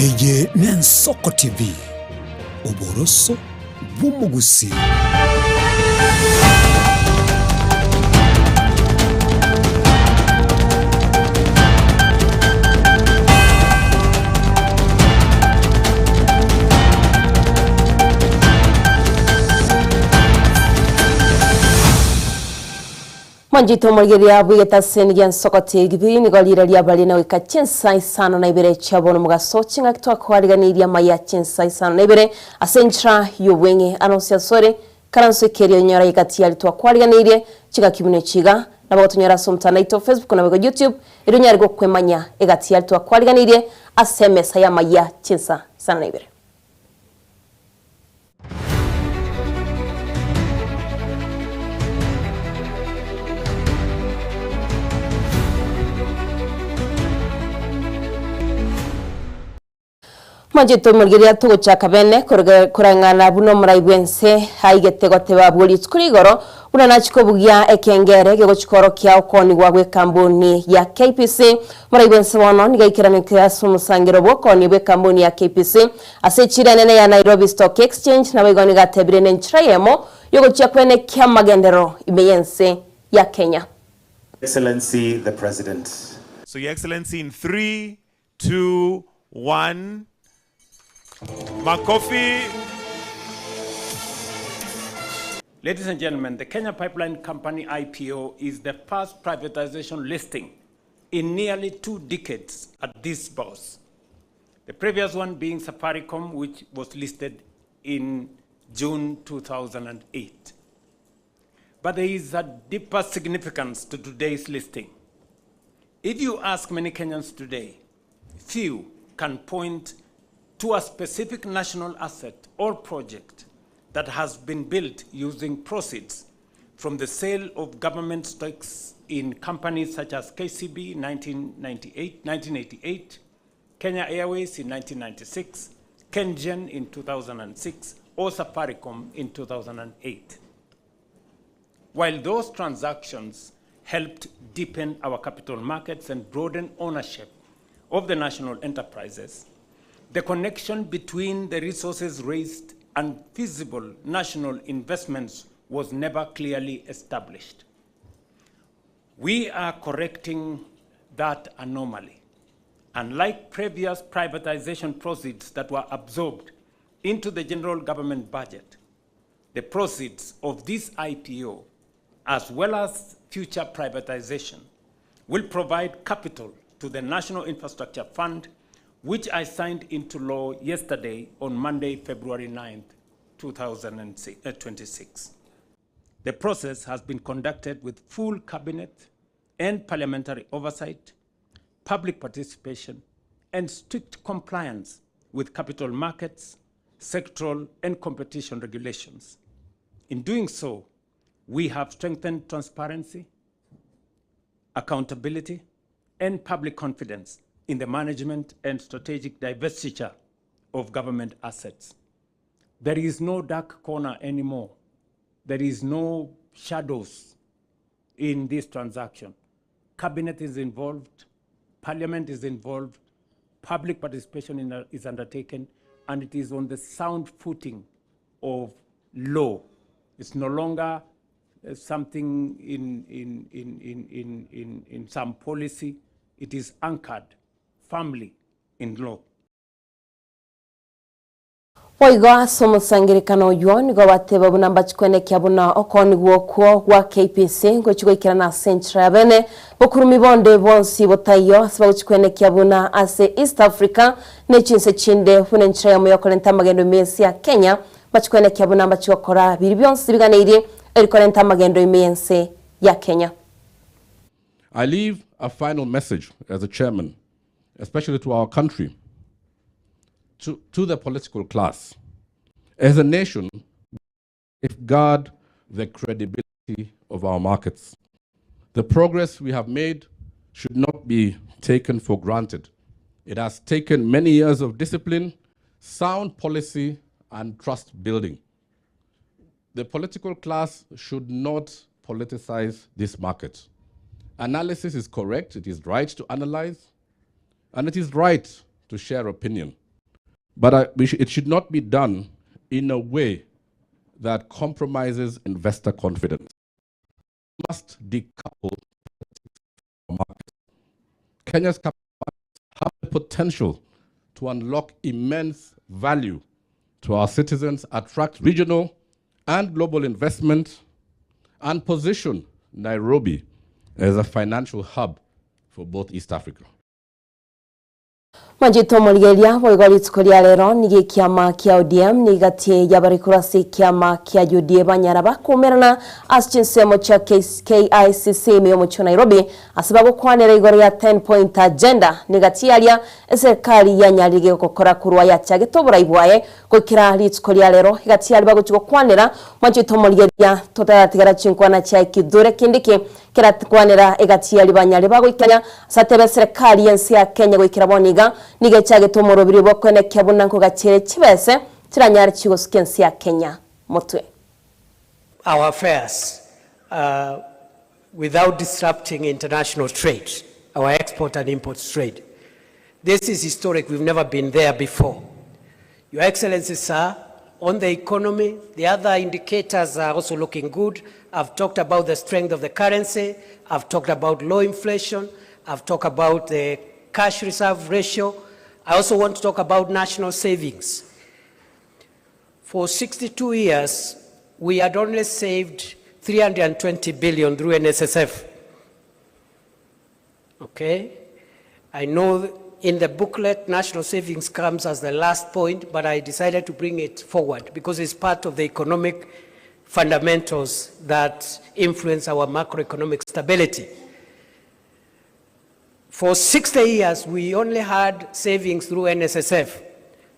Eye n'Ensoko TV, oboroso bw'umugusi. Manjito Margeria Buyeta Sengen Sokoti Gibi Nigolira Liabali na Amayia Chinsa Isano na Ibere Chabono Mugaso Chinga Kitwa Kwariganiri Amayia Chinsa Isano na Ibere Asentra Yuwengi Anonsiasore Karanso Kerio Nyara Ikati Alitwa Kwariganiri Chiga Kibune Chiga na Bagoto Nyara Sumtana ito Facebook na Bago YouTube Ido Nyari Go Kwemanya Ikati Alitwa Kwariganiri Asemesa ya Amayia Chinsa Isano na Ibere. Manjito Margeria tugo chakabene kurangana buno muraibwense haigete teba buri tkurigoro una nachiko bugia ekengere gego chikoro kya okoni wagwe kambuni ya KPC muraibwense wono nigaikirane kya sumusangiro bokoni bwe kambuni ya KPC asechira nene ya Nairobi Stock Exchange na bagoni gatebire nenchirayemo yogo chakwene kya magendero imeyense ya Kenya. Excellency the President. So Your Excellency, in 3, 2, 1. Makofi. Ladies and gentlemen, the Kenya Pipeline Company IPO is the first privatization listing in nearly 2 decades at this bourse. The previous one being Safaricom, which was listed in June 2008. But there is a deeper significance to today's listing. If you ask many Kenyans today, few can point to a specific national asset or project that has been built using proceeds from the sale of government stocks in companies such as KCB in 1988, Kenya Airways in 1996, KenGen in 2006, or Safaricom in 2008. While those transactions helped deepen our capital markets and broaden ownership of the national enterprises, the connection between the resources raised and feasible national investments was never clearly established. We are correcting that anomaly. Unlike previous privatization proceeds that were absorbed into the general government budget, the proceeds of this IPO, as well as future privatization, will provide capital to the National Infrastructure Fund, which I signed into law yesterday on Monday, February 9th, 2026. The process has been conducted with full cabinet and parliamentary oversight, public participation, and strict compliance with capital markets, sectoral, and competition regulations. In doing so, we have strengthened transparency, accountability, and public confidence in the management and strategic divestiture of government assets. There is no dark corner anymore. There is no shadows in this transaction. Cabinet is involved, Parliament is involved, public participation is undertaken, and it is on the sound footing of law. It's no longer something in some policy. It is anchored firmly in law. Oiga somusangirikano yuoni go bateba bunamba chikwene kyabuna okoni gwokwo gwa KPC ngo chigwikira na Central bene bokurumi bonde bonsi botayo siba chikwene kyabuna ase East Africa ne chinse chinde hune nchira mu yokolenta magendo mensi ya Kenya bachikwene kyabuna bachikokora biri byonsi biganire erikolenta magendo mensi ya Kenya. I leave a final message as a chairman, especially to our country, to the political class. As a nation, we guard the credibility of our markets. The progress we have made should not be taken for granted. It has taken many years of discipline, sound policy, and trust building. The political class should not politicize this market. Analysis is correct, it is right to analyze, and it is right to share opinion. But it should not be done in a way that compromises investor confidence. We must decouple from markets. Kenya's capital markets have the potential to unlock immense value to our citizens, attract regional and global investment, and position Nairobi as a financial hub for both East Africa. Manjito Mulgeria Boigoli Tskolia Lero Nigi Kiama Kia ODM Nigati Yabarikurasi Kiama Kia UDA Banyaraba Kumerana as Chinsemo cha KICC Miyomucho Nairobi asababu kwanera igoria 10-point agenda Nigati alia serikali ya Nyarige kokora kurwa ya chage tobora ibwaye kwikira Litskolia Lero Higati alibago chuko kwanera Manjito Mulgeria totara tigara chinkwana cha kidure kindiki kira kwanera igati alibanyale bago ikanya satebe serikali yensi ya Kenya kwikira boniga nige chage tomoro biri bokwene kyabuna ko gachere kibese tiranyari kigo skensi ya Kenya motwe our affairs without disrupting international trade, our export and import trade. This is historic. We've never been there before. Your Excellency, sir, on the economy, the other indicators are also looking good. I've talked about the strength of the currency. I've talked about low inflation. I've talked about the cash reserve ratio. I also want to talk about national savings. For 62 years, we had only saved 320 billion through NSSF. Okay? I know in the booklet, national savings comes as the last point, but I decided to bring it forward because it's part of the economic fundamentals that influence our macroeconomic stability. For 60 years, we only had savings through NSSF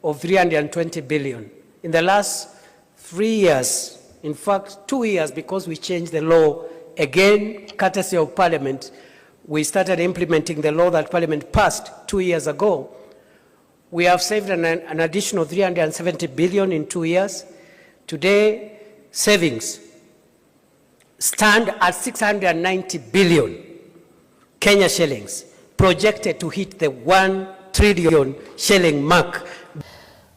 of 320 billion. In the last 3 years, in fact, 2 years, because we changed the law, again, courtesy of Parliament, we started implementing the law that Parliament passed 2 years ago. We have saved an additional 370 billion in 2 years. Today, savings stand at 690 billion Kenya shillings, projected to hit the 1 trillion shilling mark.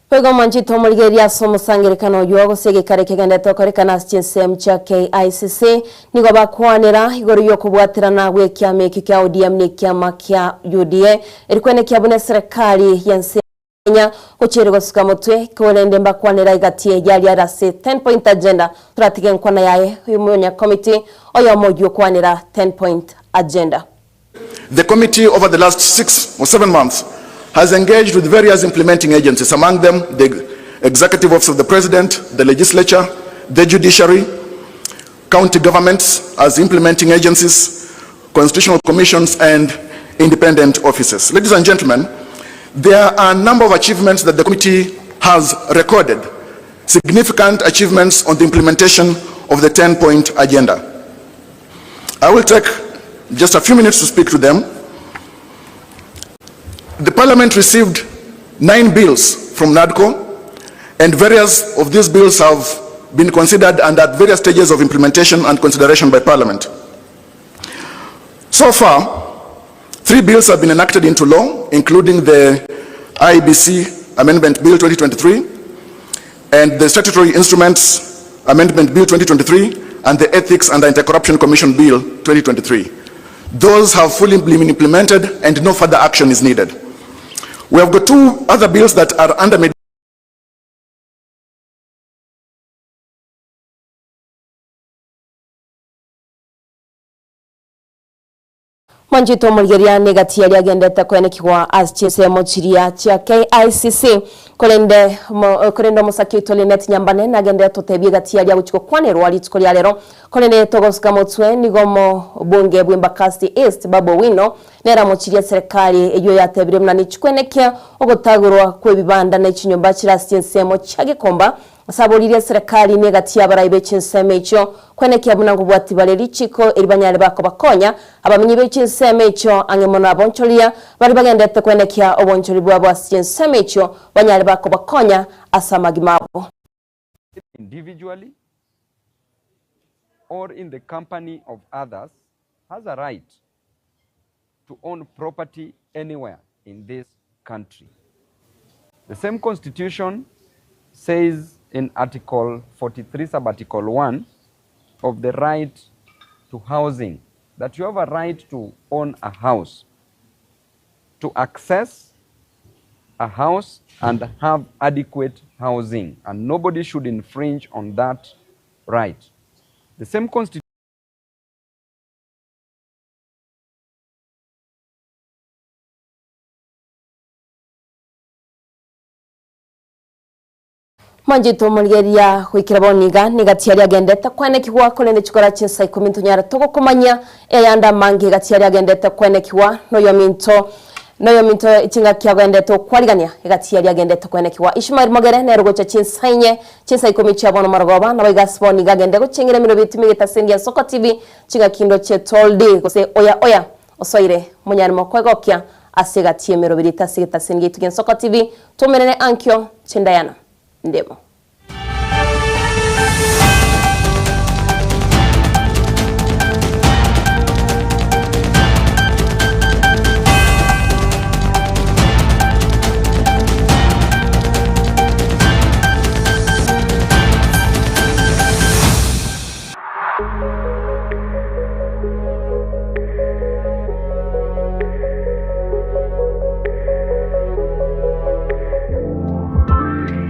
Pego Manjito Mulgeria somusangirikano yuogo sege kareke gende tokorikana chinsem cha KICC nigo bakwanira igoro yokubwatirana gwe kyame kya ODM ne kyama kya UDA erikwene kyabune serikali yense Kenya kuchirego sukamutwe kolende mbakwanira igatie yali arase 10-point agenda turatike nkwana yaye umunya committee oyo mojo kwanira 10-point agenda. The committee over the last 6 or 7 months has engaged with various implementing agencies, among them the Executive Office of the President, the Legislature, the Judiciary, county governments as implementing agencies, constitutional commissions, and independent offices. Ladies and gentlemen, there are a number of achievements that the committee has recorded, significant achievements on the implementation of the 10-point agenda. I will take just a few minutes to speak to them. The Parliament received 9 bills from NADCO, and various of these bills have been considered and at various stages of implementation and consideration by Parliament. So far, 3 bills have been enacted into law, including the IBC Amendment Bill 2023 and the Statutory Instruments Amendment Bill 2023 and the Ethics and Anti-Corruption Commission Bill 2023. Those have fully been implemented and no further action is needed. We have got 2 other bills that are under Manjito Mulgeria negati yali agendeta kwene kiwa as chinsemo chiria cha KICC kolende musakito linet nyambane nagende totebye gati yali aguchiko kwanero wali tskolia lero kolende togoska motwe nigomo bunge bw'imbakasti East babo wino nera mochiria serikali eyo yatebire mnani chikwenekya ogotagurwa kwebibanda na chinyomba chira chinsemo chagikomba sabolire serikali negati yabaraibe chinsemo icho kwenekya bunangu bwati baleri chiko eribanyale bako bakonya abamenyi be chinsemo icho angemona aboncholia bari bagendete kwenekya oboncholi bwabo chinsemo icho banyale bako bakonya asamagimabo individually or in the company of others has a right to own property anywhere in this country. The same constitution says in Article 43, sub-Article 1 of the right to housing, that you have a right to own a house, to access a house and have adequate housing, and nobody should infringe on that right. The same constitution Manjito mulgeria kwikira boniga nigatiari agendete kwenekiwa kolene chikora chinsa 10 tunyara toko kumanya eyanda mangi gatiari agendete kwenekiwa noyo minto itinga kyagendete kwarigania gatiari agendete kwenekiwa Ishmael Mogere nerugocha chinsa 10 chabono margoba na bagasboni gagende gucengera miro bitimi gitasengia Soko TV chinga kindo chetoldi gose oya osoire munyari mokwegokya asigatie miro bitasi gitasengia tugen Soko TV tumenene ankyo chindayana ndemo